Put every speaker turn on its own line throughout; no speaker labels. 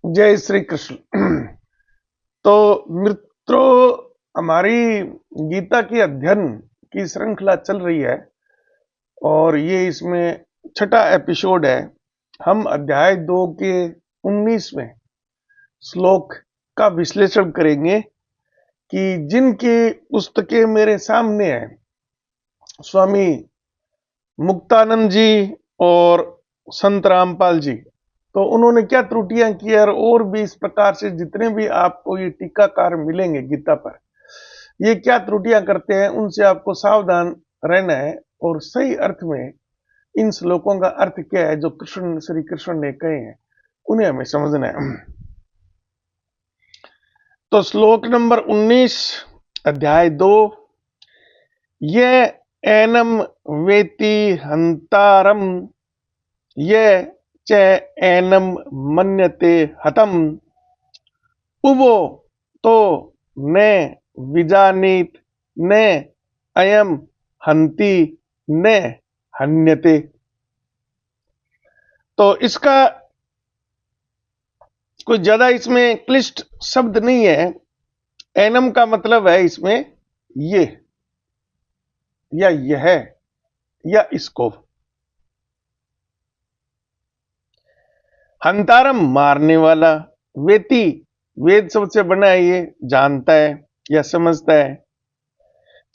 जय श्री कृष्ण। तो मित्रों, हमारी गीता की अध्ययन की श्रृंखला चल रही है और ये इसमें छठा एपिसोड है। हम अध्याय 2 के 19वें श्लोक का विश्लेषण करेंगे कि जिनकी पुस्तकें मेरे सामने है, स्वामी मुक्तानंद जी और संत रामपाल जी, तो उन्होंने क्या त्रुटियां की है और भी इस प्रकार से जितने भी आपको ये टीकाकार मिलेंगे गीता पर, ये क्या त्रुटियां करते हैं, उनसे आपको सावधान रहना है और सही अर्थ में इन श्लोकों का अर्थ क्या है जो श्री कृष्ण ने कहे हैं उन्हें हमें समझना है। तो श्लोक नंबर 19, अध्याय 2। ये एनम वेति हंतारम, ये च एनम मन्यते हतम, उवो तो न विजानीत न अयम हंति न हन्यते। तो इसका कोई ज्यादा इसमें क्लिष्ट शब्द नहीं है। एनम का मतलब है इसमें ये या यह या इसको। हंतारम मारने वाला, वेति वेद शब्द से बना है, ये जानता है या समझता है।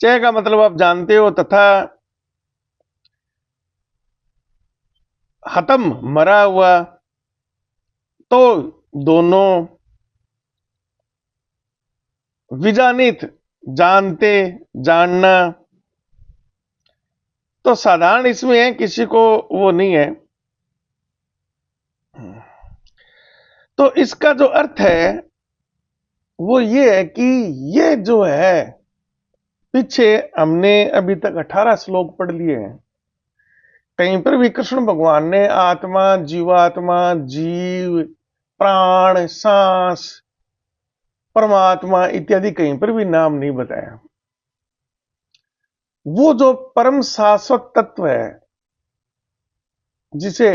चय का मतलब आप जानते हो, तथा हतम मरा हुआ, तो दोनों। विजानित जानते जानना, तो साधारण इसमें है, किसी को वो नहीं है। तो इसका जो अर्थ है वो ये है कि ये जो है, पीछे हमने अभी तक 18 श्लोक पढ़ लिए हैं। कहीं पर भी कृष्ण भगवान ने आत्मा, जीवात्मा, जीव, प्राण, सांस, परमात्मा इत्यादि कहीं पर भी नाम नहीं बताया। वो जो परम शाश्वत तत्व है जिसे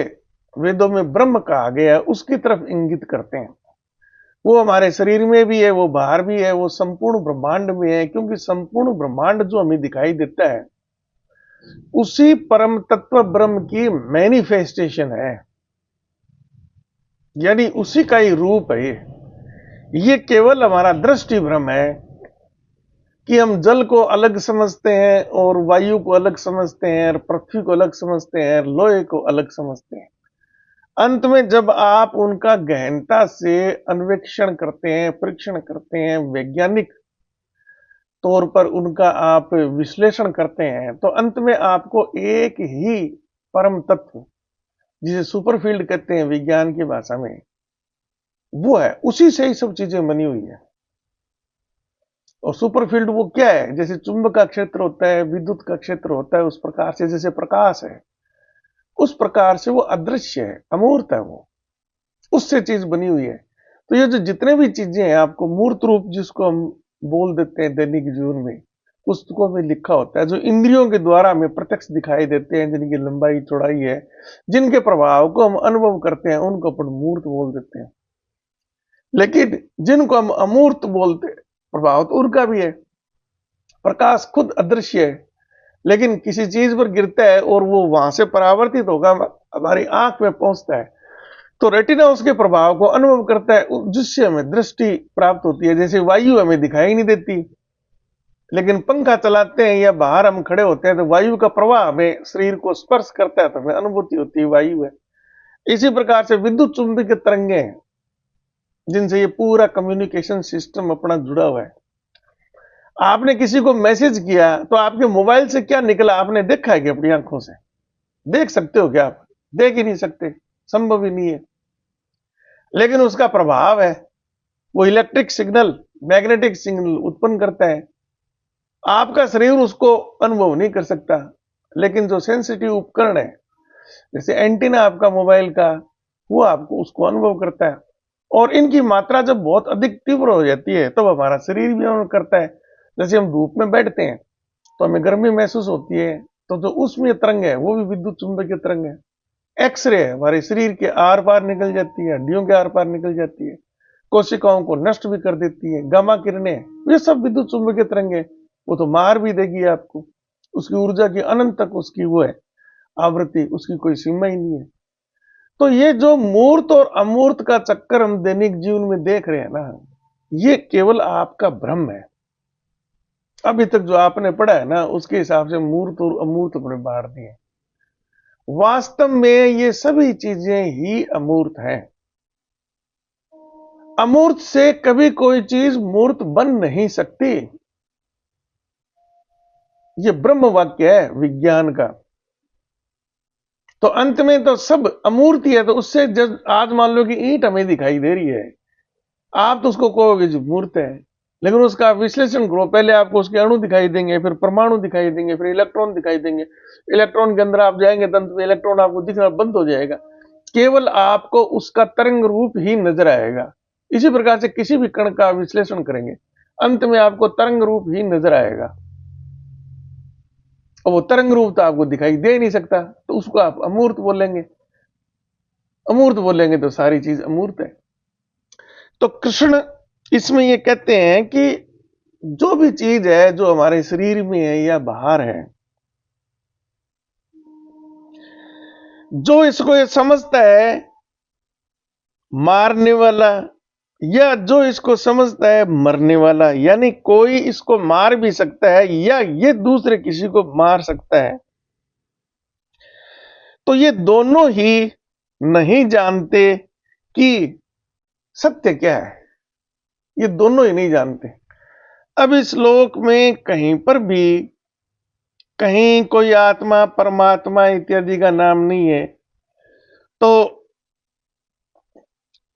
वेदों में ब्रह्म कहा गया है, उसकी तरफ इंगित करते हैं। वो हमारे शरीर में भी है, वो बाहर भी है, वो संपूर्ण ब्रह्मांड में है, क्योंकि संपूर्ण ब्रह्मांड जो हमें दिखाई देता है उसी परम तत्व ब्रह्म की मैनिफेस्टेशन है, यानी उसी का ही रूप है। ये केवल हमारा दृष्टि भ्रम है कि हम जल को अलग समझते हैं और वायु को अलग समझते हैं और पृथ्वी को अलग समझते हैं और लोहे को अलग समझते हैं। अंत में जब आप उनका गहनता से अन्वेषण करते हैं, परीक्षण करते हैं, वैज्ञानिक तौर पर उनका आप विश्लेषण करते हैं, तो अंत में आपको एक ही परम तत्व, जिसे सुपरफील्ड कहते हैं विज्ञान की भाषा में, वो है, उसी से ही सब चीजें बनी हुई है। और सुपरफील्ड वो क्या है? जैसे चुंबक का क्षेत्र होता है, विद्युत का क्षेत्र होता है, उस प्रकार से जैसे प्रकाश है, उस प्रकार से वो अदृश्य है, अमूर्त है, वो उससे चीज बनी हुई है। तो ये जो जितने भी चीजें हैं, आपको मूर्त रूप जिसको हम बोल देते हैं दैनिक जीवन में, पुस्तकों में लिखा होता है, जो इंद्रियों के द्वारा हमें प्रत्यक्ष दिखाई देते हैं, जिनकी लंबाई चौड़ाई है, जिनके प्रभाव को हम अनुभव करते हैं, उनको अपन मूर्त बोल देते हैं। लेकिन जिनको हम अमूर्त बोलते हैं, प्रभाव तो उनका भी है। प्रकाश खुद अदृश्य है, लेकिन किसी चीज पर गिरता है और वो वहां से परावर्तित होगा, हमारी आंख में पहुंचता है, तो रेटिना उसके प्रभाव को अनुभव करता है, जिससे हमें दृष्टि प्राप्त होती है। जैसे वायु हमें दिखाई नहीं देती, लेकिन पंखा चलाते हैं या बाहर हम खड़े होते हैं तो वायु का प्रवाह हमें शरीर को स्पर्श करता है, तो हमें अनुभूति होती है वायु है। इसी प्रकार से विद्युत चुंबकीय तरंगे हैं, जिनसे ये पूरा कम्युनिकेशन सिस्टम अपना जुड़ा हुआ है। आपने किसी को मैसेज किया तो आपके मोबाइल से क्या निकला, आपने देखा है कि अपनी आंखों से देख सकते हो क्या? आप देख ही नहीं सकते, संभव ही नहीं है। लेकिन उसका प्रभाव है, वो इलेक्ट्रिक सिग्नल, मैग्नेटिक सिग्नल उत्पन्न करता है। आपका शरीर उसको अनुभव नहीं कर सकता, लेकिन जो सेंसिटिव उपकरण है, जैसे एंटीना आपका मोबाइल का, वो आपको उसको अनुभव करता है। और इनकी मात्रा जब बहुत अधिक तीव्र हो जाती है, तब तो हमारा शरीर भी अनुभव करता है। जैसे हम धूप में बैठते हैं तो हमें गर्मी महसूस होती है, तो जो उसमें तरंग है वो भी विद्युत चुंबकीय तरंग है। एक्सरे है, हमारे शरीर के आर पार निकल जाती है, हड्डियों के आर पार निकल जाती है, कोशिकाओं को नष्ट भी कर देती है। गामा किरणें, ये सब विद्युत चुंबकीय तरंगे, वो तो मार भी देगी आपको। उसकी ऊर्जा की अनंत तक उसकी वो है आवृत्ति, उसकी कोई सीमा ही नहीं है। तो ये जो मूर्त और अमूर्त का चक्कर हम दैनिक जीवन में देख रहे हैं ना, ये केवल आपका भ्रम है। अभी तक जो आपने पढ़ा है ना, उसके हिसाब से मूर्त और अमूर्त अपने बांट दिए। वास्तव में ये सभी चीजें ही अमूर्त हैं। अमूर्त से कभी कोई चीज मूर्त बन नहीं सकती। ये ब्रह्म वाक्य है विज्ञान का। तो अंत में तो सब अमूर्त ही है। तो उससे जब आज मान लो कि ईंट हमें दिखाई दे रही है, आप तो उसको कहोगे जो मूर्त है, लेकिन उसका विश्लेषण करो, पहले आपको उसके अणु दिखाई देंगे, फिर परमाणु दिखाई देंगे, फिर इलेक्ट्रॉन दिखाई देंगे। इलेक्ट्रॉन के अंदर आप जाएंगे, तंत्र में इलेक्ट्रॉन आपको दिखना बंद हो जाएगा, केवल आपको उसका तरंग रूप ही नजर आएगा। इसी प्रकार से किसी भी कण का विश्लेषण करेंगे, अंत में आपको तरंग रूप ही नजर आएगा, और वो तरंग रूप तो आपको दिखाई दे नहीं सकता, तो उसको आप अमूर्त बोलेंगे। अमूर्त बोलेंगे तो सारी चीज अमूर्त है। तो कृष्ण इसमें ये कहते हैं कि जो भी चीज है जो हमारे शरीर में है या बाहर है, जो इसको ये समझता है मारने वाला, या जो इसको समझता है मरने वाला, यानी कोई इसको मार भी सकता है या ये दूसरे किसी को मार सकता है, तो ये दोनों ही नहीं जानते कि सत्य क्या है। ये दोनों ही नहीं जानते। अब इस लोक में कहीं पर भी कहीं कोई आत्मा परमात्मा इत्यादि का नाम नहीं है। तो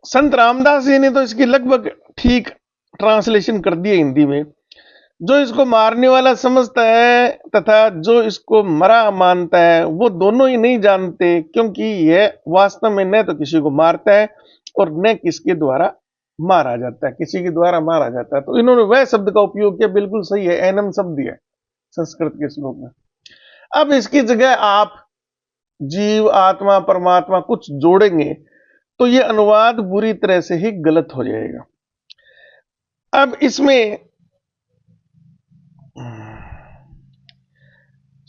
संत रामदास जी ने तो इसकी लगभग ठीक ट्रांसलेशन कर दी है हिंदी में। जो इसको मारने वाला समझता है तथा जो इसको मरा मानता है, वो दोनों ही नहीं जानते, क्योंकि यह वास्तव में न तो किसी को मारता है और न किसके द्वारा मारा जाता है, किसी के द्वारा मारा जाता है। तो इन्होंने वह शब्द का उपयोग किया, बिल्कुल सही है, एनम शब्द है संस्कृत के श्लोक में। अब इसकी जगह आप जीव आत्मा परमात्मा कुछ जोड़ेंगे तो यह अनुवाद बुरी तरह से ही गलत हो जाएगा। अब इसमें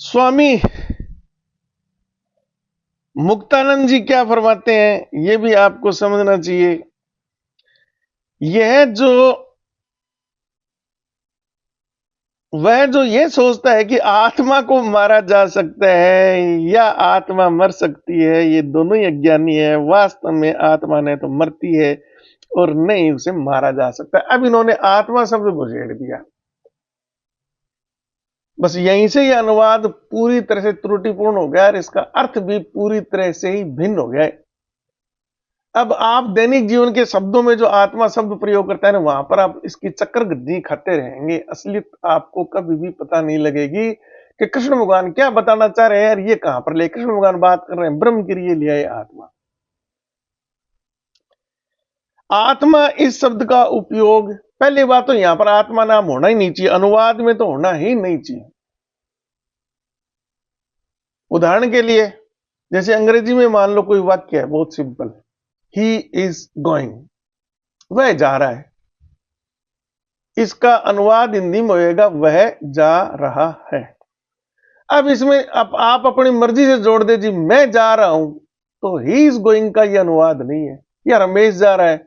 स्वामी मुक्तानंद जी क्या फरमाते हैं, यह भी आपको समझना चाहिए। वह जो ये सोचता है कि आत्मा को मारा जा सकता है या आत्मा मर सकती है, ये दोनों ही अज्ञानी है। वास्तव में आत्मा ने तो मरती है और नहीं उसे मारा जा सकता। अब इन्होंने आत्मा शब्द घुसेड़ दिया, बस यहीं से यह अनुवाद पूरी तरह से त्रुटिपूर्ण हो गया और इसका अर्थ भी पूरी तरह से ही भिन्न हो गया। अब आप दैनिक जीवन के शब्दों में जो आत्मा शब्द प्रयोग करता है ना, वहां पर आप इसकी चक्कर गद्दी खाते रहेंगे। असलियत आपको कभी भी पता नहीं लगेगी कि कृष्ण भगवान क्या बताना चाह रहे हैं। यार ये कहां पर ले कृष्ण भगवान बात कर रहे हैं, ब्रह्म के लिए लिया है आत्मा। आत्मा इस शब्द का उपयोग, पहली बात तो यहां पर आत्मा नाम होना ही नहीं चाहिए, अनुवाद में तो होना ही नहीं चाहिए। उदाहरण के लिए जैसे अंग्रेजी में मान लो कोई वाक्य है बहुत सिंपल, ही इज गोइंग, वह जा रहा है। इसका अनुवाद हिंदी में होगा वह जा रहा है। अब इसमें आप अपनी मर्जी से जोड़ दे जी मैं जा रहा हूं, तो ही इज गोइंग का यह अनुवाद नहीं है। या रमेश जा रहा है,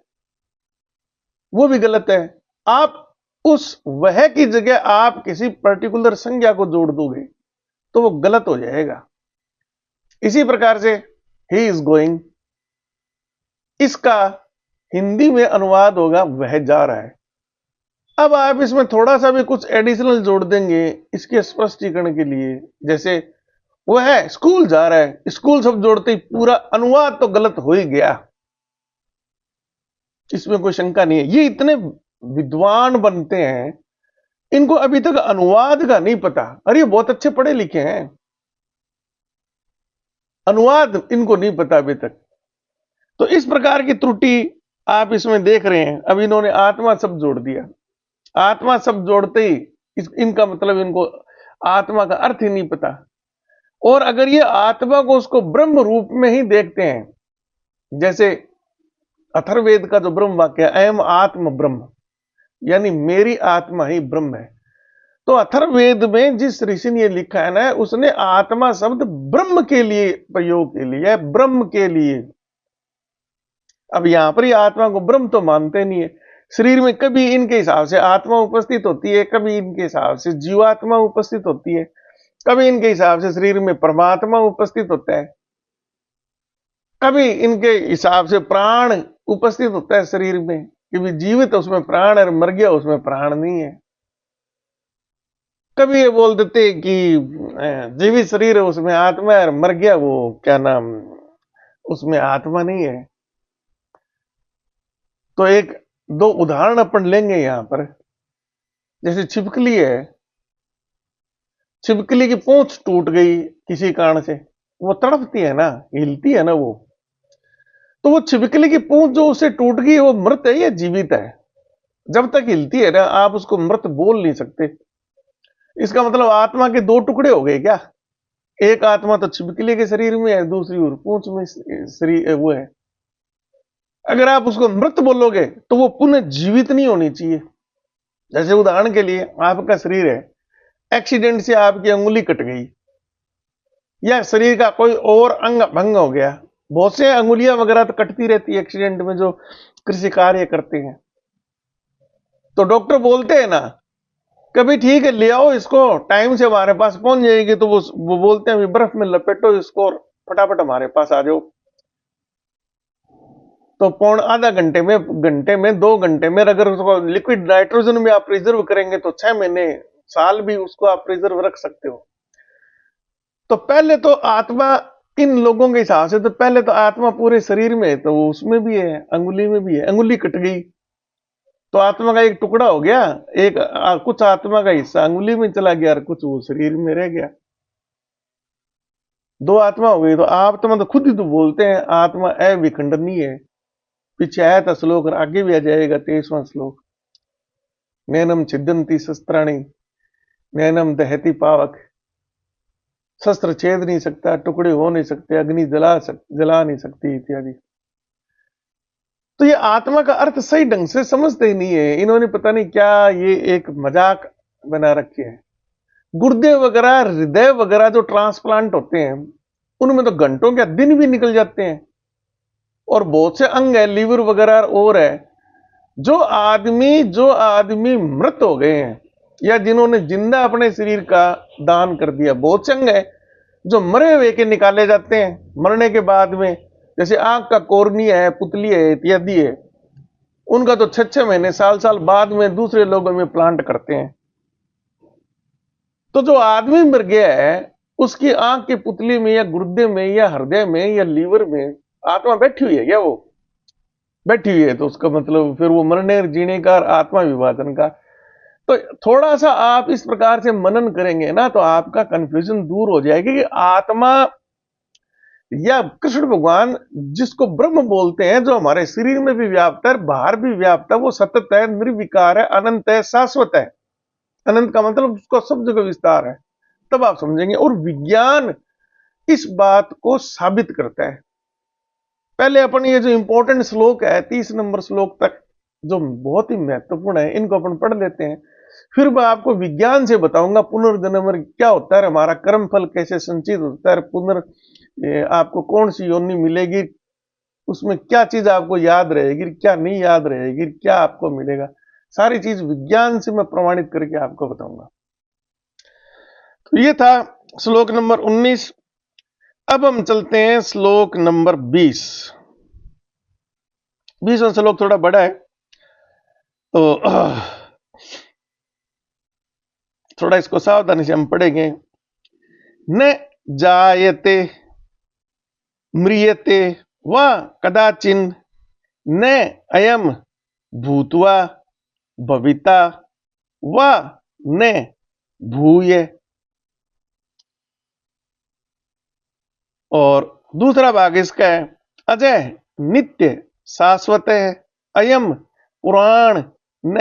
वो भी गलत है। आप उस वह की जगह आप किसी पर्टिकुलर संज्ञा को जोड़ दोगे तो वो गलत हो जाएगा। इसी प्रकार से ही इज गोइंग, इसका हिंदी में अनुवाद होगा वह जा रहा है। अब आप इसमें थोड़ा सा भी कुछ एडिशनल जोड़ देंगे इसके स्पष्टीकरण के लिए, जैसे वह स्कूल जा रहा है, स्कूल सब जोड़ते ही पूरा अनुवाद तो गलत हो ही गया, इसमें कोई शंका नहीं है। ये इतने विद्वान बनते हैं, इनको अभी तक अनुवाद का नहीं पता। अरे ये बहुत अच्छे पढ़े लिखे हैं, अनुवाद इनको नहीं पता अभी तक। तो इस प्रकार की त्रुटि आप इसमें देख रहे हैं। अब इन्होंने आत्मा शब्द जोड़ दिया, आत्मा शब्द जोड़ते ही इनका मतलब इनको आत्मा का अर्थ ही नहीं पता। और अगर ये आत्मा को उसको ब्रह्म रूप में ही देखते हैं, जैसे अथर्ववेद का जो ब्रह्म वाक्य है, अयम आत्म ब्रह्म, यानी मेरी आत्मा ही ब्रह्म है। तो अथर्ववेद में जिस ऋषि ने लिखा है ना, उसने आत्मा शब्द ब्रह्म के लिए प्रयोग के लिए, ब्रह्म के लिए। अब यहां पर ही आत्मा को ब्रह्म तो मानते नहीं है। शरीर में कभी इनके हिसाब से आत्मा उपस्थित होती है, कभी इनके हिसाब से जीवात्मा उपस्थित होती है, कभी इनके हिसाब से शरीर में परमात्मा उपस्थित होता है, कभी इनके हिसाब से प्राण उपस्थित होता है शरीर में, कि भी जीवित उसमें प्राण है, मर गया उसमें प्राण नहीं है। कभी ये बोल देते कि जीवित शरीर है उसमें आत्मा है, और मर गया वो क्या नाम, उसमें आत्मा नहीं है। तो एक दो उदाहरण अपन लेंगे यहां पर। जैसे छिपकली है, छिपकली की पूंछ टूट गई किसी कारण से, वो तड़पती है ना, हिलती है ना वो। तो वो छिपकली की पूंछ जो उसे टूट गई, वो मृत है या जीवित है? जब तक हिलती है ना, आप उसको मृत बोल नहीं सकते। इसका मतलब आत्मा के दो टुकड़े हो गए क्या? एक आत्मा तो छिपकली के शरीर में है, दूसरी और पूंछ में शरीर वो है। अगर आप उसको मृत बोलोगे तो वो पुनः जीवित नहीं होनी चाहिए। जैसे उदाहरण के लिए, आपका शरीर है, एक्सीडेंट से आपकी अंगुली कट गई, या शरीर का कोई और अंग भंग हो गया। बहुत से अंगुलियां वगैरह तो कटती रहती है एक्सीडेंट में, जो कृषि कार्य करते हैं। तो डॉक्टर बोलते हैं ना, कभी ठीक है ले आओ इसको, टाइम से हमारे पास पहुंच जाएगी। तो वो बोलते हैं बर्फ में लपेटो इसको और फटाफट हमारे पास आ जाओ। तो पौन आधा घंटे में 2 घंटे में अगर उसको लिक्विड नाइट्रोजन में आप प्रिजर्व करेंगे तो 6 महीने साल भी उसको आप प्रिजर्व रख सकते हो। तो पहले तो आत्मा, इन लोगों के हिसाब से तो पहले तो आत्मा पूरे शरीर में है, तो उसमें भी है, अंगुली में भी है। अंगुली कट गई तो आत्मा का एक टुकड़ा हो गया, एक कुछ आत्मा का हिस्सा अंगुली में चला गया और कुछ वो शरीर में रह गया। दो आत्मा हो गई। तो आप तो मतलब खुद ही तो बोलते हैं आत्मा अविखंडनीय है। पीछे आया था श्लोक और आगे भी आ जाएगा 23वां श्लोक। नैनम छिदंती शस्त्राणी, नैनम दहती पावक। शस्त्र छेद नहीं सकता, टुकड़े हो नहीं सकते, अग्नि जला नहीं सकती इत्यादि। तो ये आत्मा का अर्थ सही ढंग से समझते ही नहीं है। इन्होंने पता नहीं क्या ये एक मजाक बना रखे है। गुर्दे वगैरह, हृदय वगैरह जो ट्रांसप्लांट होते हैं, उनमें तो घंटों के दिन भी निकल जाते हैं। और बहुत से अंग है, लीवर वगैरह और है। जो आदमी मृत हो गए हैं, या जिन्होंने जिंदा अपने शरीर का दान कर दिया, बहुत से अंग है जो मरे हुए के निकाले जाते हैं मरने के बाद में। जैसे आंख का कॉर्निया है, पुतली है इत्यादि है, उनका तो 6-6 महीने साल बाद में दूसरे लोगों में प्लांट करते हैं। तो जो आदमी मर गया है, उसकी आंख की पुतली में या गुर्दे में या हृदय में या लीवर में आत्मा बैठी हुई है क्या? वो बैठी हुई है, तो उसका मतलब फिर वो मरने जीने का, आत्मा विभाजन का। तो थोड़ा सा आप इस प्रकार से मनन करेंगे ना, तो आपका कंफ्यूजन दूर हो जाएगी कि आत्मा या कृष्ण भगवान जिसको ब्रह्म बोलते हैं, जो हमारे शरीर में भी व्याप्त है, बाहर भी व्याप्त है, वो सतत है, निर्विकार है, अनंत है, शाश्वत है। अनंत का मतलब उसको सब जगह विस्तार है। तब आप समझेंगे। और विज्ञान इस बात को साबित करता है। पहले अपन ये जो इंपॉर्टेंट श्लोक है 30 नंबर श्लोक तक, जो बहुत ही महत्वपूर्ण है, इनको अपन पढ़ लेते हैं। फिर मैं आपको विज्ञान से बताऊंगा पुनर्जन्म क्या होता है, हमारा कर्म फल कैसे संचित होता है, आपको कौन सी योनि मिलेगी, उसमें क्या चीज आपको याद रहेगी, क्या नहीं याद रहेगी, क्या आपको मिलेगा, सारी चीज विज्ञान से मैं प्रमाणित करके आपको बताऊंगा। तो ये था श्लोक नंबर 19। अब हम चलते हैं श्लोक नंबर 20। 20वां श्लोक थोड़ा बड़ा है, तो थोड़ा इसको सावधानी से हम पढ़ेंगे। न जायते म्रियते व कदाचिन न अयम भूत्वा भविता व न भूय। और दूसरा भाग इसका है, अजय नित्य शाश्वत है, अयम पुराण न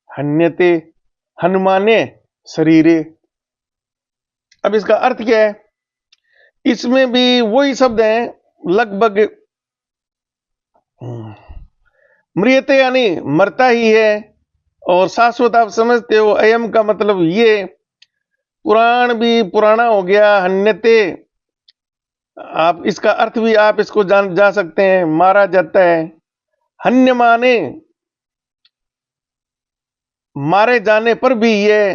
हन्यते हनुमाने शरीरे। अब इसका अर्थ क्या है? इसमें भी वही शब्द हैं लगभग। मृत्यते यानी मरता ही है, और शाश्वत आप समझते हो। अयम का मतलब ये, पुराण भी पुराना हो गया। हन्यते, आप इसका अर्थ भी आप इसको जा सकते हैं, मारा जाता है। हन्य माने मारे जाने पर भी ये,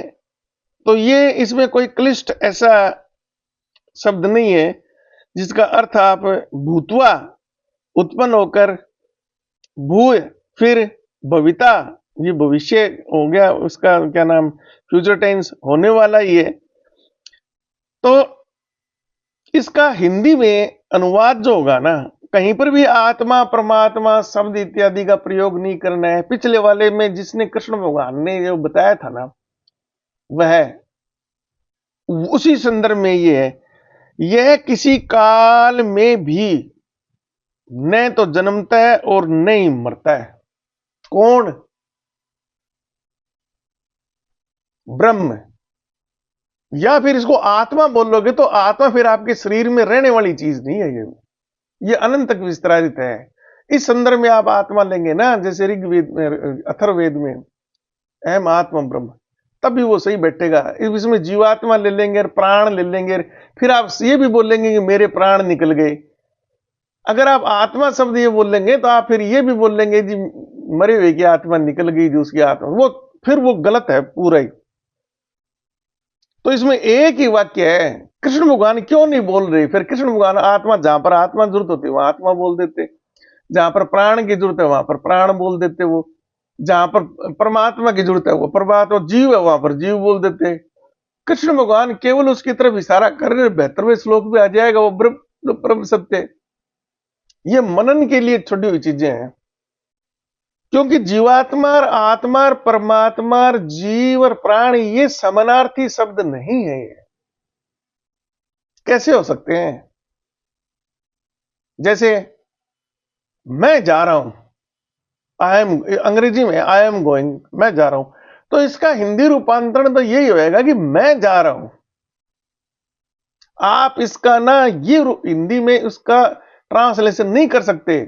तो ये इसमें कोई क्लिष्ट ऐसा शब्द नहीं है जिसका अर्थ आप भूतवा उत्पन्न होकर, भूय फिर भविता, ये भविष्य हो गया, उसका क्या नाम, फ्यूचर टेंस होने वाला ही है। तो इसका हिंदी में अनुवाद जो होगा ना, कहीं पर भी आत्मा परमात्मा शब्द इत्यादि का प्रयोग नहीं करना है। पिछले वाले में जिसने कृष्ण भगवान ने जो बताया था ना, वह उसी संदर्भ में ये है, यह किसी काल में भी न तो जन्मता है और न ही मरता है। कौन? ब्रह्म। या फिर इसको आत्मा बोलोगे तो आत्मा फिर आपके शरीर में रहने वाली चीज नहीं है, ये अनंत तक विस्तारित है। इस संदर्भ में आप आत्मा लेंगे ना, जैसे ऋग्वेद में, अथर्ववेद में अहम आत्मा ब्रह्म, तब भी वो सही बैठेगा। इसमें जीवात्मा ले लेंगे, प्राण ले लेंगे, फिर आप ये भी बोलेंगे कि मेरे प्राण निकल गए। अगर आप आत्मा शब्द ये बोलेंगे तो आप फिर ये भी बोलेंगे जी मरे हुए की आत्मा निकल गई, जो उसकी आत्मा, वो फिर वो गलत है पूरा ही। तो इसमें एक ही वाक्य है। कृष्ण भगवान क्यों नहीं बोल रहे? फिर कृष्ण भगवान आत्मा, जहां पर आत्मा जरूरत होती है वहां आत्मा बोल देते, जहां पर प्राण की जरूरत है वहां पर प्राण बोल देते, वो जहां पर परमात्मा की जरूरत है वो परमात्मा, जीव है वहां पर जीव बोल देते। कृष्ण भगवान केवल उसकी तरफ इशारा कर रहे। 72वें श्लोक में आ जाएगा वो ब्रह्म सत्य। ये मनन के लिए छोड़ी हुई चीजें हैं, क्योंकि जीवात्मा और आत्मा और परमात्मा और जीव और प्राण ये समानार्थी शब्द नहीं है। ये कैसे हो सकते हैं? जैसे मैं जा रहा हूं, आई एम, अंग्रेजी में आई एम गोइंग, मैं जा रहा हूं, तो इसका हिंदी रूपांतरण तो यही होएगा कि मैं जा रहा हूं। आप इसका ना ये हिंदी में उसका ट्रांसलेशन नहीं कर सकते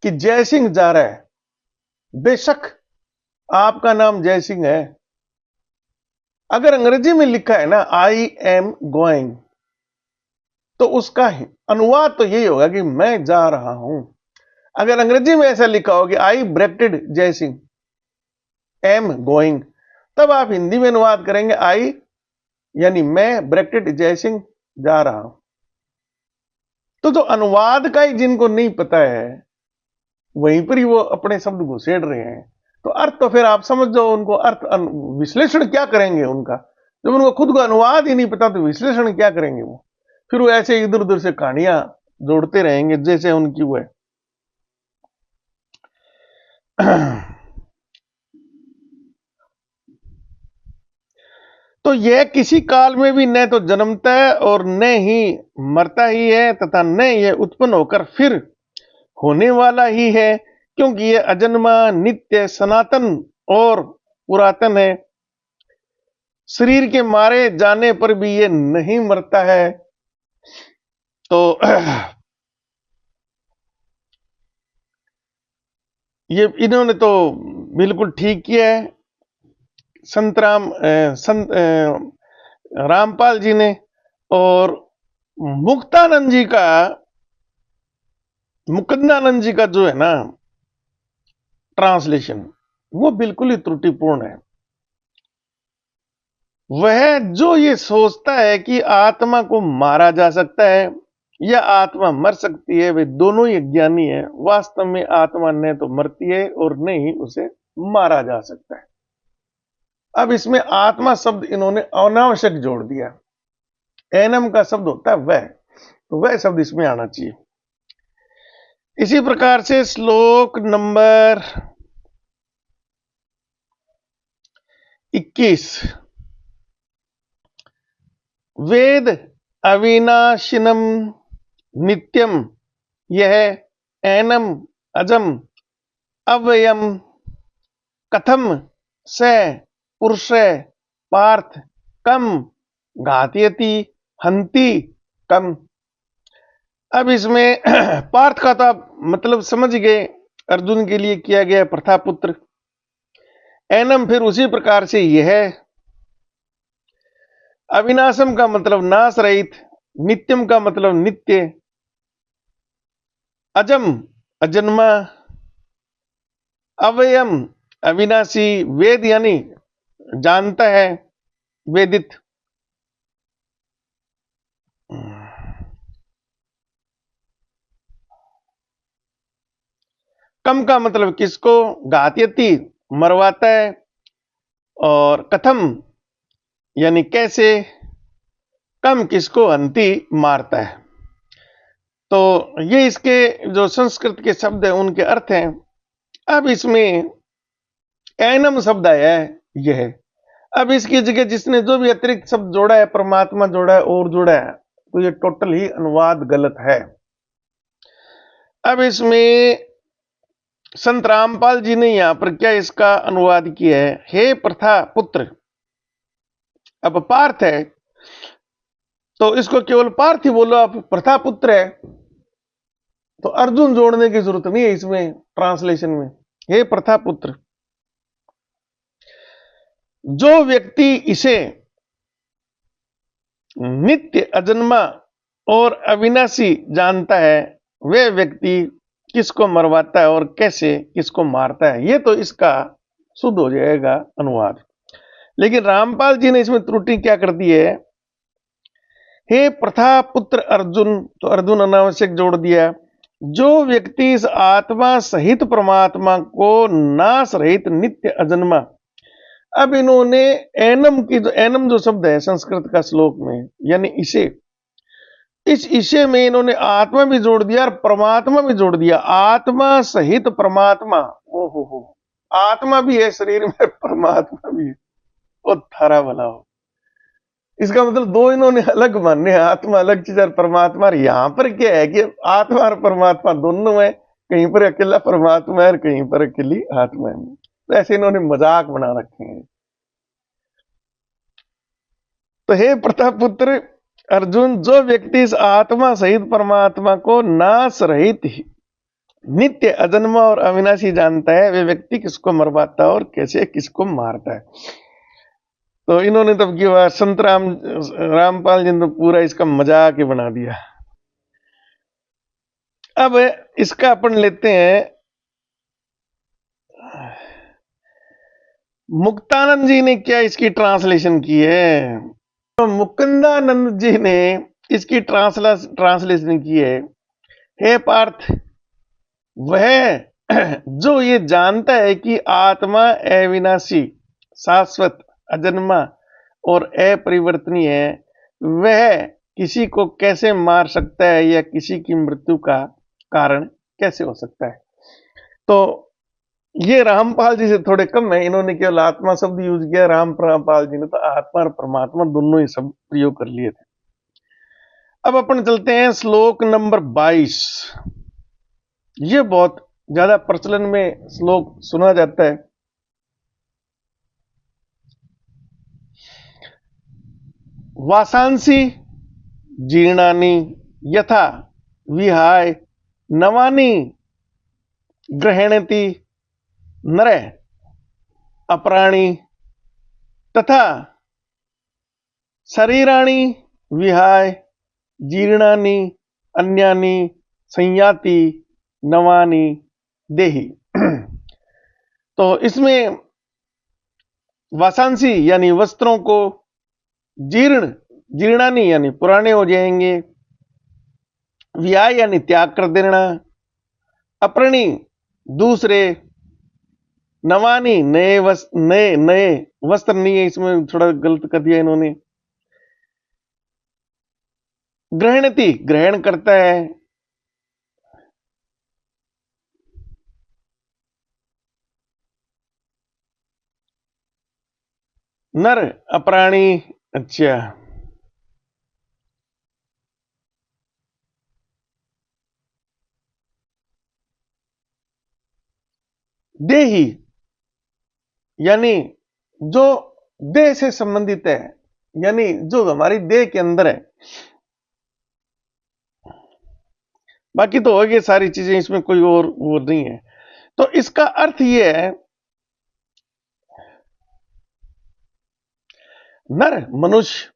कि जय सिंह जा रहा है। बेशक आपका नाम जय सिंह है, अगर अंग्रेजी में लिखा है ना आई एम गोइंग, तो उसका अनुवाद तो यही होगा कि मैं जा रहा हूं। अगर अंग्रेजी में ऐसा लिखा हो कि आई ब्रैकेटेड जय सिंह एम गोइंग, तब आप हिंदी में अनुवाद करेंगे आई यानी मैं ब्रैकेटेड जय सिंह जा रहा हूं। तो जो अनुवाद का ही जिनको नहीं पता है, वहीं पर ही वो अपने शब्द घुसेड़ रहे हैं। तो अर्थ तो फिर आप समझ जाओ, उनको अर्थ विश्लेषण क्या करेंगे उनका, जब उनको खुद को अनुवाद ही नहीं पता तो विश्लेषण क्या करेंगे वो? फिर वो ऐसे इधर उधर से कहानियां जोड़ते रहेंगे जैसे उनकी वो है। तो यह किसी काल में भी न तो जन्मता है और न ही मरता ही है, तथा न यह उत्पन्न होकर फिर होने वाला ही है, क्योंकि यह अजन्मा, नित्य, सनातन और पुरातन है। शरीर के मारे जाने पर भी यह नहीं मरता है। तो ये इन्होंने तो बिल्कुल ठीक किया है संत रामपाल जी ने। और मुक्तानंद जी का, मुकुंदानंद जी का जो है ना ट्रांसलेशन, वो बिल्कुल ही त्रुटिपूर्ण है। वह जो ये सोचता है कि आत्मा को मारा जा सकता है या आत्मा मर सकती है, वे दोनों ही ज्ञानी है। वास्तव में आत्मा न तो मरती है और न ही उसे मारा जा सकता है। अब इसमें आत्मा शब्द इन्होंने अनावश्यक जोड़ दिया। एनम का शब्द होता है वह, तो वह शब्द इसमें आना चाहिए। इसी प्रकार से श्लोक नंबर 21, वेद अविनाशिनम नित्यम यह एनम अजम अव्ययम कथम स पुरुष पार्थ कम घातयति हंति कम। अब इसमें पार्थ का तो आप मतलब समझ गए, अर्जुन के लिए किया गया प्रथापुत्र। एनम फिर उसी प्रकार से यह है। अविनाशम का मतलब नाश रहित, नित्यम का मतलब नित्य, अजम अजन्मा, अवयम अविनाशी, वेद यानी जानता है, वेदित। कम का मतलब किसको, घात्यति मरवाता है, और कथम यानी कैसे, कम किसको, हंती मारता है। तो ये इसके जो संस्कृत के शब्द हैं उनके अर्थ हैं। अब इसमें एनम शब्द आया है, यह है। अब इसकी जगह जिसने जो भी अतिरिक्त शब्द जोड़ा है, परमात्मा जोड़ा है और जोड़ा है, तो ये टोटल ही अनुवाद गलत है। अब इसमें संत रामपाल जी ने यहां पर क्या इसका अनुवाद किया है, हे प्रथा पुत्र। अब पार्थ है तो इसको केवल पार्थ ही बोलो, आप प्रथा पुत्र है तो अर्जुन जोड़ने की जरूरत नहीं है इसमें ट्रांसलेशन में। हे प्रथा पुत्र, जो व्यक्ति इसे नित्य अजन्मा और अविनाशी जानता है, वह व्यक्ति किसको मरवाता है और कैसे किसको मारता है, ये तो इसका शुद्ध हो जाएगा अनुवाद। लेकिन रामपाल जी ने इसमें त्रुटि क्या कर दी है, हे प्रथा पुत्र अर्जुन, तो अर्जुन अनावश्यक जोड़ दिया। जो व्यक्ति इस आत्मा सहित परमात्मा को नाश रहित नित्य अजन्मा, अब इन्होंने एनम की एनम जो शब्द है संस्कृत का श्लोक में, यानी इसे, इस इसे में इन्होंने आत्मा भी जोड़ दिया और परमात्मा भी जोड़ दिया। आत्मा सहित परमात्मा, ओ हो, आत्मा भी है शरीर में, परमात्मा भी है, वो थारा भला हो। इसका मतलब दो इन्होंने अलग माने, आत्मा अलग चीज और परमात्मा। और यहां पर क्या है कि आत्मा और परमात्मा दोनों है, कहीं पर अकेला परमात्मा है और कहीं पर अकेली आत्मा है। तो ऐसे इन्होंने मजाक बना रखे हैं। तो हे प्रतापुत्र अर्जुन, जो व्यक्ति इस आत्मा सहित परमात्मा को नाश रहित नित्य अजन्मा और अविनाशी जानता है, वे व्यक्ति किसको मरवाता है और कैसे किसको मारता है। तो इन्होंने तब की संत रामपाल जी ने पूरा इसका मजाक ही बना दिया। अब इसका अपन लेते हैं, मुक्तानंद जी ने क्या इसकी ट्रांसलेशन की है। तो मुकुंदानंद जी ने इसकी ट्रांसलेशन की है, हे पार्थ, वह जो ये जानता है कि आत्मा अविनाशी, शाश्वत, अजन्मा और अपरिवर्तनीय है, वह किसी को कैसे मार सकता है या किसी की मृत्यु का कारण कैसे हो सकता है। तो ये रामपाल जी से थोड़े कम है, इन्होंने केवल आत्मा शब्द यूज किया, रामपाल जी ने तो आत्मा और परमात्मा दोनों ही शब्द प्रयोग कर लिए थे। अब अपन चलते हैं श्लोक नंबर 22। ये बहुत ज्यादा प्रचलन में श्लोक सुना जाता है। वासांसी जीर्णानि यथा विहाय नवानि ग्रहणति नर अपराणी तथा शरीराणि विहाय जीर्णानि अन्यानि संयाति नवानि देहि। तो इसमें वासांसी यानी वस्त्रों को, जीर्णानि यानी पुराने हो जाएंगे, विहाय यानी त्याग कर देना, अपरणी दूसरे, नवानी नए वस्त्र नहीं है, इसमें थोड़ा गलत कर दिया इन्होंने, ग्रहणति ग्रहण करता है, नर अपराणी। अच्छा, देही यानी जो देह से संबंधित है, यानी जो हमारी देह के अंदर है, बाकी तो हो गई सारी चीजें, इसमें कोई और वो नहीं है। तो इसका अर्थ ये है, नर मनुष्य,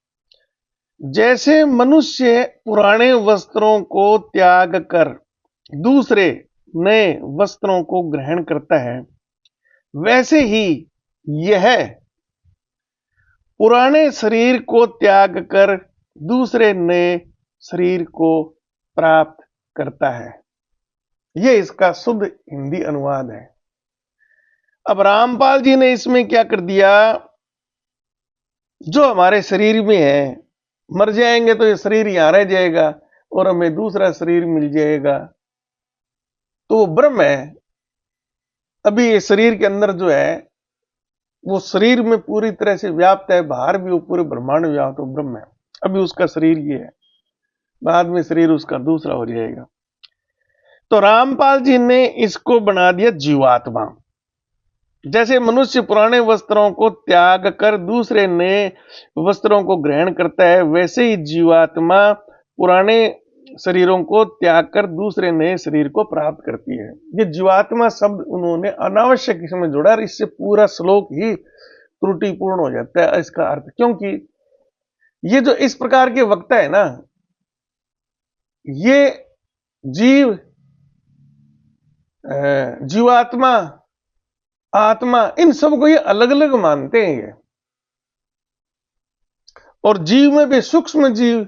जैसे मनुष्य पुराने वस्त्रों को त्याग कर दूसरे नए वस्त्रों को ग्रहण करता है, वैसे ही यह पुराने शरीर को त्याग कर दूसरे नए शरीर को प्राप्त करता है। यह इसका शुद्ध हिंदी अनुवाद है। अब रामपाल जी ने इसमें क्या कर दिया, जो हमारे शरीर में है, मर जाएंगे तो ये शरीर यहां रह जाएगा और हमें दूसरा शरीर मिल जाएगा, तो वो ब्रह्म है। अभी ये शरीर के अंदर जो है वो शरीर में पूरी तरह से व्याप्त है, बाहर भी वो पूरे ब्रह्मांड में व्याप्त, वो ब्रह्म है। अभी उसका शरीर ये है, बाद में शरीर उसका दूसरा हो जाएगा। तो रामपाल जी ने इसको बना दिया जीवात्मा। जैसे मनुष्य पुराने वस्त्रों को त्याग कर दूसरे नए वस्त्रों को ग्रहण करता है, वैसे ही जीवात्मा पुराने शरीरों को त्याग कर दूसरे नए शरीर को प्राप्त करती है। ये जीवात्मा शब्द उन्होंने अनावश्यक इसमें जोड़ा, और इससे पूरा श्लोक ही त्रुटिपूर्ण हो जाता है इसका अर्थ। क्योंकि ये जो इस प्रकार के वक्ता है ना, ये जीव, जीवात्मा, आत्मा, इन सबको ये अलग अलग मानते हैं ये। और जीव में भी सूक्ष्म जीव,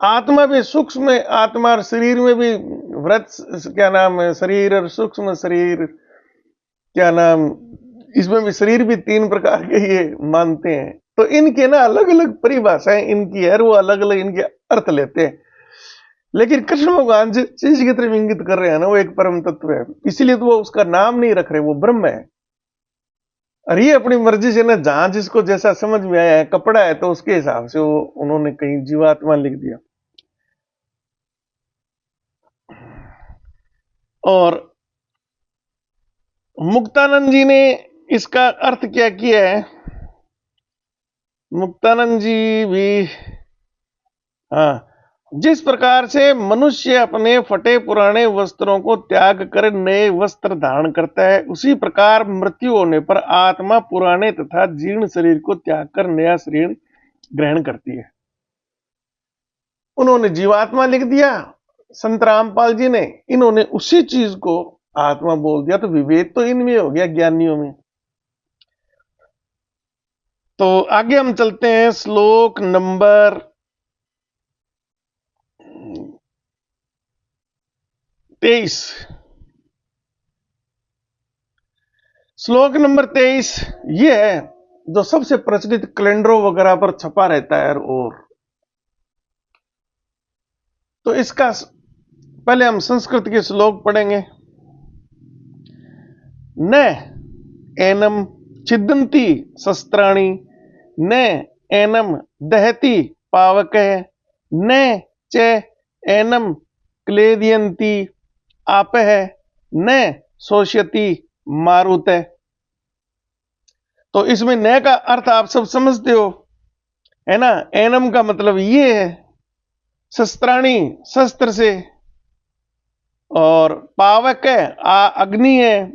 आत्मा भी सूक्ष्म आत्मा, और शरीर में भी व्रत, क्या नाम है, शरीर और सूक्ष्म शरीर, क्या नाम, इसमें भी शरीर भी 3 प्रकार के ये मानते हैं। तो इनके ना अलग अलग परिभाषाएं इनकी है, और वो अलग अलग इनके अर्थ लेते हैं। लेकिन कृष्ण भगवान जिस चीज की तरफ इंगित कर रहे हैं ना, वो एक परम तत्व है, इसीलिए तो वो उसका नाम नहीं रख रहे, वो ब्रह्म है। और ये अपनी मर्जी से ना, जहां जिसको जैसा समझ में आया है, कपड़ा है तो उसके हिसाब से वो उन्होंने कहीं जीवात्मा लिख दिया। और मुक्तानंद जी ने इसका अर्थ क्या किया है, मुक्तानंद जी भी, हाँ, जिस प्रकार से मनुष्य अपने फटे पुराने वस्त्रों को त्याग कर नए वस्त्र धारण करता है, उसी प्रकार मृत्यु होने पर आत्मा पुराने तथा जीर्ण शरीर को त्याग कर नया शरीर ग्रहण करती है। उन्होंने जीवात्मा लिख दिया संत रामपाल जी ने, इन्होंने उसी चीज को आत्मा बोल दिया। तो विवेक तो इनमें हो गया, ज्ञानियों में। तो आगे हम चलते हैं श्लोक नंबर 23। श्लोक नंबर 23 ये है जो सबसे प्रचलित कैलेंडरों वगैरह पर छपा रहता है। और तो इसका पहले हम संस्कृत के श्लोक पढ़ेंगे। न एनम छिदंती शस्त्राणि, न एनम दहति पावकः, न च एनम क्लेदयन्ति आपः, न शोष्यति मारुतः। तो इसमें न का अर्थ आप सब समझते हो, है ना। एनम का मतलब ये है शस्त्राणी, शस्त्र से, और पावक है, अग्नि है,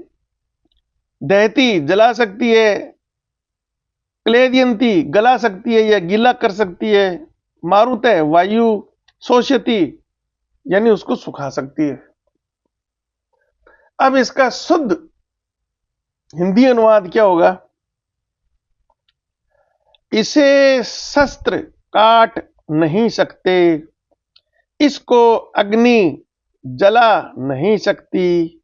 दहती जला सकती है, क्लेदयंती गला सकती है या गीला कर सकती है, मारुत है वायु, शोष्यति यानी उसको सुखा सकती है। अब इसका शुद्ध हिंदी अनुवाद क्या होगा, इसे शस्त्र काट नहीं सकते, इसको अग्नि जला नहीं सकती,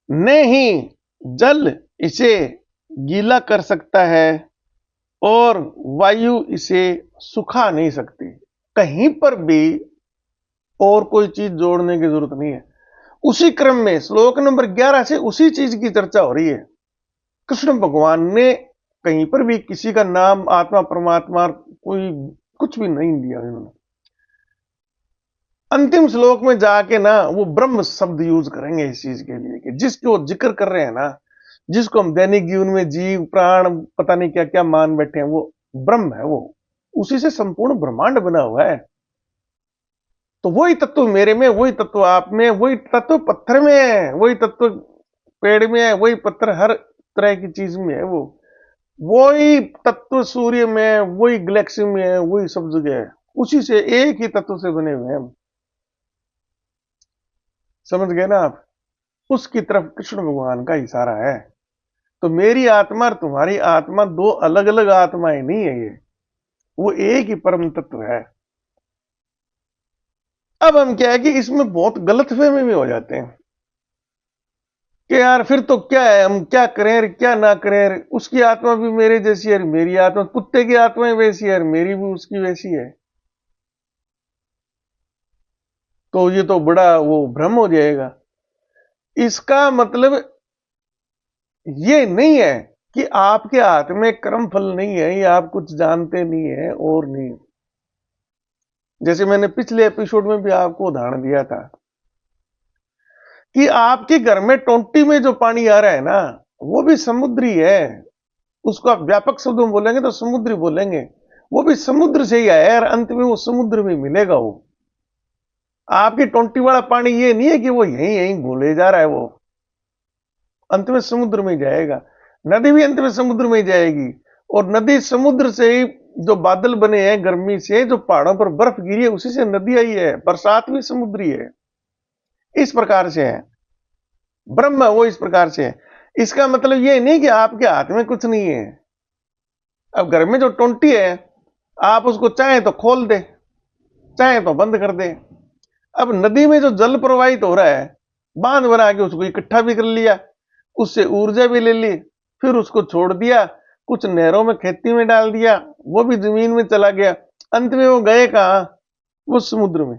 न ही जल इसे गीला कर सकता है, और वायु इसे सुखा नहीं सकती। कहीं पर भी और कोई चीज जोड़ने की जरूरत नहीं है। उसी क्रम में श्लोक नंबर 11 से उसी चीज की चर्चा हो रही है। कृष्ण भगवान ने कहीं पर भी किसी का नाम आत्मा परमात्मा कोई कुछ भी नहीं दिया इन्होंने। अंतिम श्लोक में जाके ना वो ब्रह्म शब्द यूज करेंगे इस चीज के लिए, कि जिसको वो जिक्र कर रहे हैं ना, जिसको हम दैनिक जीवन में जीव प्राण पता नहीं क्या क्या मान बैठे हैं, वो ब्रह्म है वो। उसी से संपूर्ण ब्रह्मांड बना हुआ है। तो वही तत्व मेरे में, वही तत्व आप में, वही तत्व पत्थर में है, वही तत्व पेड़ में है, वही पत्थर हर तरह की चीज में है। वही तत्व सूर्य में है, वही गैलेक्सी में है, वही सब जगह है। उसी से, एक ही तत्व से बने हुए हैं हम। समझ गए ना आप? उसकी तरफ कृष्ण भगवान का इशारा है। तो मेरी आत्मा और तुम्हारी आत्मा दो अलग अलग आत्माएं नहीं है, ये वो एक ही परम तत्व है। अब हम क्या है कि इसमें बहुत गलतफहमी में हो जाते हैं कि यार फिर तो क्या है, हम क्या करें क्या ना करें, उसकी आत्मा भी मेरे जैसी है, मेरी आत्मा, कुत्ते की आत्मा वैसी है, मेरी भी उसकी वैसी है। तो ये तो बड़ा वो भ्रम हो जाएगा। इसका मतलब ये नहीं है कि आपके हाथ में कर्म फल नहीं है, या आप कुछ जानते नहीं है और नहीं। जैसे मैंने पिछले एपिसोड में भी आपको उदाहरण दिया था कि आपके घर में टोंटी में जो पानी आ रहा है ना, वो भी समुद्री है। उसको आप व्यापक शब्दों में बोलेंगे तो समुद्री बोलेंगे। वो भी समुद्र से ही आया है और अंत में वो समुद्र में मिलेगा। वो आपकी टोंटी वाला पानी ये नहीं है कि वो यहीं यहीं घुले जा रहा है, वो अंत में समुद्र में जाएगा। नदी भी अंत में समुद्र में जाएगी। और नदी समुद्र से ही, जो बादल बने हैं गर्मी से, जो पहाड़ों पर बर्फ गिरी है, उसी से नदी आई है। बरसात भी समुद्री है। इस प्रकार से है ब्रह्म, वो इस प्रकार से है। इसका मतलब ये नहीं कि आपके हाथ में कुछ नहीं है। अब घर में जो टोंटी है, आप उसको चाहे तो खोल दे, चाहे तो बंद कर दे। अब नदी में जो जल प्रवाहित हो रहा है, बांध बना के उसको इकट्ठा भी कर लिया, उससे ऊर्जा भी ले ली, फिर उसको छोड़ दिया, कुछ नहरों में खेती में डाल दिया, वो भी जमीन में चला गया, अंत में वो गए कहां? वो समुद्र में।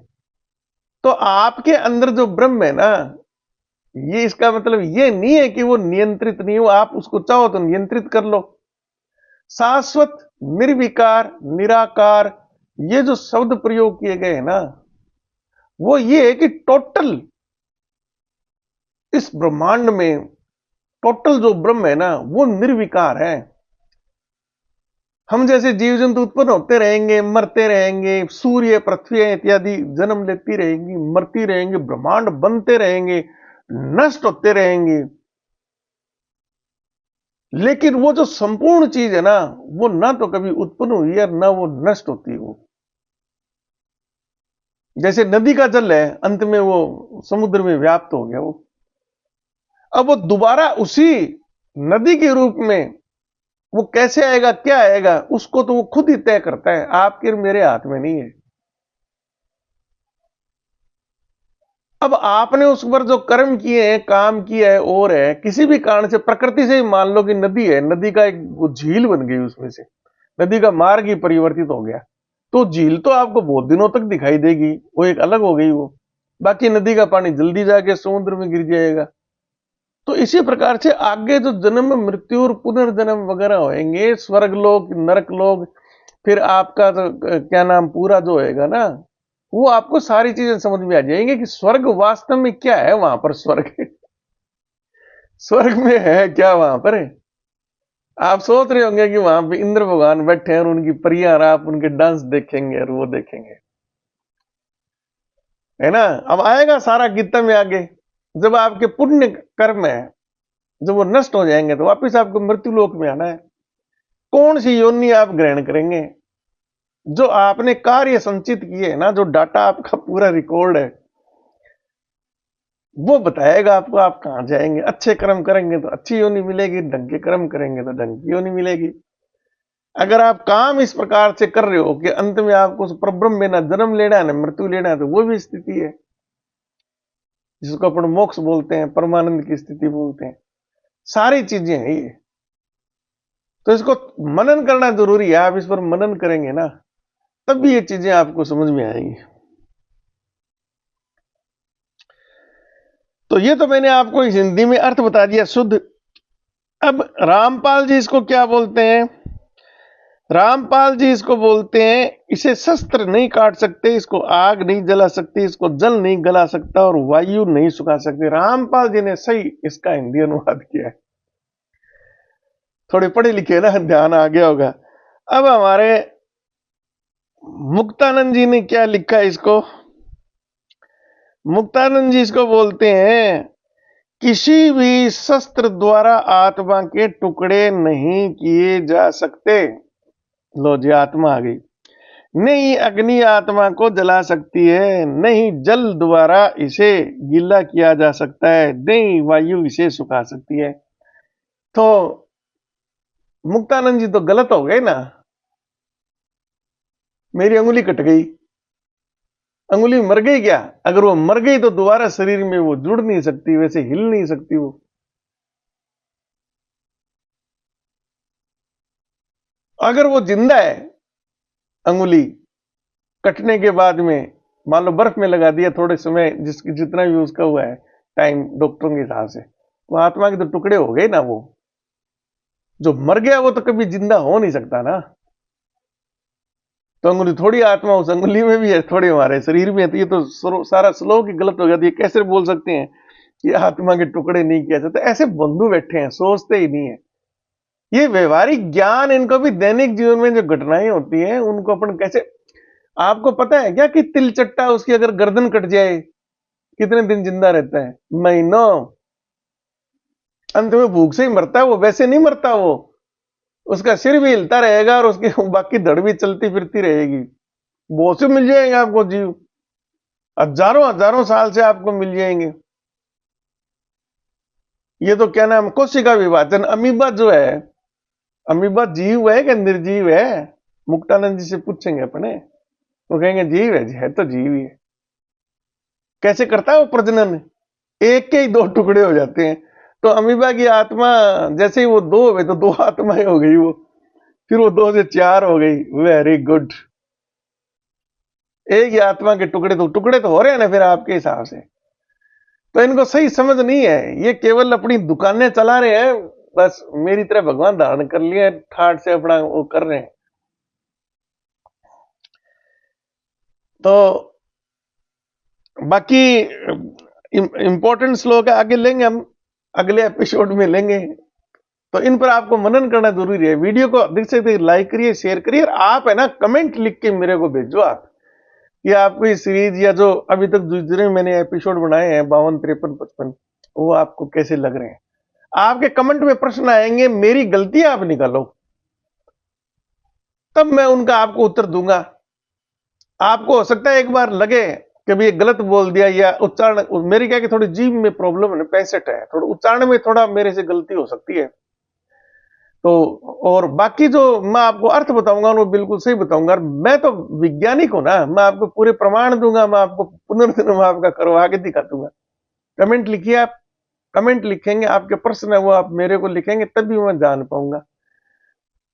तो आपके अंदर जो ब्रह्म है ना, ये इसका मतलब ये नहीं है कि वो नियंत्रित नहीं हो। आप उसको चाहो तो नियंत्रित कर लो। शाश्वत, निर्विकार, निराकार, ये जो शब्द प्रयोग किए गए हैं ना, वो ये है कि टोटल इस ब्रह्मांड में टोटल जो ब्रह्म है ना, वो निर्विकार है। हम जैसे जीव जंतु उत्पन्न होते रहेंगे, मरते रहेंगे, सूर्य, पृथ्वी इत्यादि जन्म लेती रहेंगी, मरती रहेंगी, ब्रह्मांड बनते रहेंगे, नष्ट होते रहेंगे। लेकिन वो जो संपूर्ण चीज है ना, वो ना तो कभी उत्पन्न हुई है, ना वो नष्ट होती। वो जैसे नदी का जल है, अंत में वो समुद्र में व्याप्त हो गया। वो अब वो दोबारा उसी नदी के रूप में वो कैसे आएगा, क्या आएगा, उसको तो वो खुद ही तय करता है। आपके मेरे हाथ में नहीं है। अब आपने उस पर जो कर्म किए हैं, काम किया है, और है किसी भी कारण से, प्रकृति से ही मान लो कि नदी है, नदी का एक झील बन गई, उसमें से नदी का मार्ग ही परिवर्तित हो गया, तो झील तो आपको बहुत दिनों तक दिखाई देगी, वो एक अलग हो गई वो। बाकी नदी का पानी जल्दी जाके समुद्र में गिर जाएगा। तो इसी प्रकार से आगे जो जन्म, मृत्यु और पुनर्जन्म वगैरह होंगे, स्वर्ग लोक, नरक लोक, फिर आपका तो क्या नाम पूरा जो होएगा ना, वो आपको सारी चीजें समझ में आ जाएंगे कि स्वर्ग वास्तव में क्या है। वहां पर स्वर्ग स्वर्ग में है क्या वहां पर? आप सोच रहे होंगे कि वहां पे इंद्र भगवान बैठे हैं और उनकी परियां, और आप उनके डांस देखेंगे और वो देखेंगे, है ना। अब आएगा सारा गीता में आगे, जब आपके पुण्य कर्म है, जब वो नष्ट हो जाएंगे, तो वापिस आपको मृत्यु लोक में आना है। कौन सी योनि आप ग्रहण करेंगे? जो आपने कार्य संचित किए है ना, जो डाटा आपका पूरा रिकॉर्ड है, वो बताएगा आपको आप कहां जाएंगे। अच्छे कर्म करेंगे तो अच्छी योनि मिलेगी, ढंग के कर्म करेंगे तो ढंग की योनि मिलेगी। अगर आप काम इस प्रकार से कर रहे हो कि अंत में आपको उस परब्रह्म में ना जन्म लेना है ना मृत्यु लेना है, तो वो भी स्थिति है जिसको अपन मोक्ष बोलते हैं, परमानंद की स्थिति बोलते हैं। सारी चीजें हैं ये। तो इसको मनन करना जरूरी है। आप इस पर मनन करेंगे ना, तब भी ये चीजें आपको समझ में आएंगी। तो ये तो मैंने आपको हिंदी में अर्थ बता दिया शुद्ध। अब रामपाल जी इसको क्या बोलते हैं? रामपाल जी इसको बोलते हैं, इसे शस्त्र नहीं काट सकते, इसको आग नहीं जला सकती, इसको जल नहीं गला सकता और वायु नहीं सुखा सकती। रामपाल जी ने सही इसका हिंदी अनुवाद किया है। थोड़े पढ़े लिखे ना, ध्यान आ गया होगा। अब हमारे मुक्तानंद जी ने क्या लिखा है इसको? मुक्तानंद जी इसको बोलते हैं, किसी भी शस्त्र द्वारा आत्मा के टुकड़े नहीं किए जा सकते। लो जी, आत्मा आ गई। नहीं अग्नि आत्मा को जला सकती है, नहीं जल द्वारा इसे गीला किया जा सकता है, नहीं वायु इसे सुखा सकती है। तो मुक्तानंद जी तो गलत हो गए ना। मेरी अंगुली कट गई, अंगुली मर गई क्या? अगर वो मर गई तो दोबारा शरीर में वो जुड़ नहीं सकती, वैसे हिल नहीं सकती वो। अगर वो जिंदा है, अंगुली कटने के बाद में मान लो बर्फ में लगा दिया थोड़े समय, जिसकी जितना भी उसका हुआ है टाइम डॉक्टरों के हिसाब से, वो आत्मा के तो टुकड़े हो गए ना। वो जो मर गया वो तो कभी जिंदा हो नहीं सकता ना। तो अंगुली थोड़ी आत्मा उस अंगुली में भी है, थोड़ी हमारे शरीर में है। तो ये तो सारा श्लोक ही गलत हो गया। ये कैसे बोल सकते हैं कि आत्मा के टुकड़े नहीं किया जाता? ऐसे बंधु बैठे हैं, सोचते ही नहीं है। ये व्यवहारिक ज्ञान, इनको भी दैनिक जीवन में जो घटनाएं होती हैं उनको अपन कैसे, आपको पता है क्या कि तिलचट्टा उसकी अगर गर्दन कट जाए कितने दिन जिंदा रहता है? महीनों। अंत में भूख से ही मरता है वो, वैसे नहीं मरता वो। उसका सिर भी हिलता रहेगा और उसकी बाकी धड़ भी चलती फिरती रहेगी। बहुत से मिल जाएंगे आपको जीव, हजारों हजारों साल से आपको मिल जाएंगे। ये तो क्या नाम, कोशिका विभाजन, अमीबा जो है, अमीबा जीव है कि निर्जीव है? मुक्तानंद जी से पूछेंगे अपने, वो कहेंगे जीव है जी, है तो जीव ही है। कैसे करता है वो प्रजनन? एक के ही दो टुकड़े हो जाते हैं। तो अमीबा की आत्मा जैसे ही वो दो हुए तो दो आत्माएं हो गई वो, फिर वो दो से चार हो गई। Very good. एक ही आत्मा के टुकड़े तो हो रहे हैं ना फिर आपके हिसाब से। तो इनको सही समझ नहीं है, ये केवल अपनी दुकानें चला रहे हैं, बस मेरी तरह भगवान धारण कर लिए ठाट से अपना वो कर रहे हैं। तो बाकी इंपॉर्टेंट श्लोक है, आगे लेंगे हम, अगले एपिसोड में लेंगे। तो इन पर आपको मनन करना जरूरी है। वीडियो को अधिक से अधिक लाइक करिए, शेयर करिए, और आप है ना कमेंट लिख के मेरे को भेजो आप कि आपको ये सीरीज या जो अभी तक जितने मैंने एपिसोड बनाए हैं 52, 53, 55, वो आपको कैसे लग रहे हैं। आपके कमेंट में प्रश्न आएंगे, मेरी गलती आप निकालो, तब मैं उनका आपको उत्तर दूंगा। आपको हो सकता है एक बार लगे कि भी ये गलत बोल दिया, या उच्चारण मेरी क्या कि थोड़ी जीभ में प्रॉब्लम है, 65 है, थोड़ा उच्चारण में थोड़ा मेरे से गलती हो सकती है। तो और बाकी जो मैं आपको अर्थ बताऊंगा वो बिल्कुल सही बताऊंगा। मैं तो वैज्ञानिक हूं ना, मैं आपको पूरे प्रमाण दूंगा, मैं आपको पुनर्जन्म आपका करवा के दिखा दूंगा। कमेंट लिखिए आप, कमेंट लिखेंगे, आपके प्रश्न है वो आप मेरे को लिखेंगे, तभी मैं जान पाऊंगा।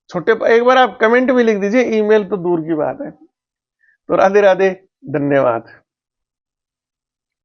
छोटे एक बार आप कमेंट भी लिख दीजिए, ईमेल तो दूर की बात है। तो राधे राधे, धन्यवाद।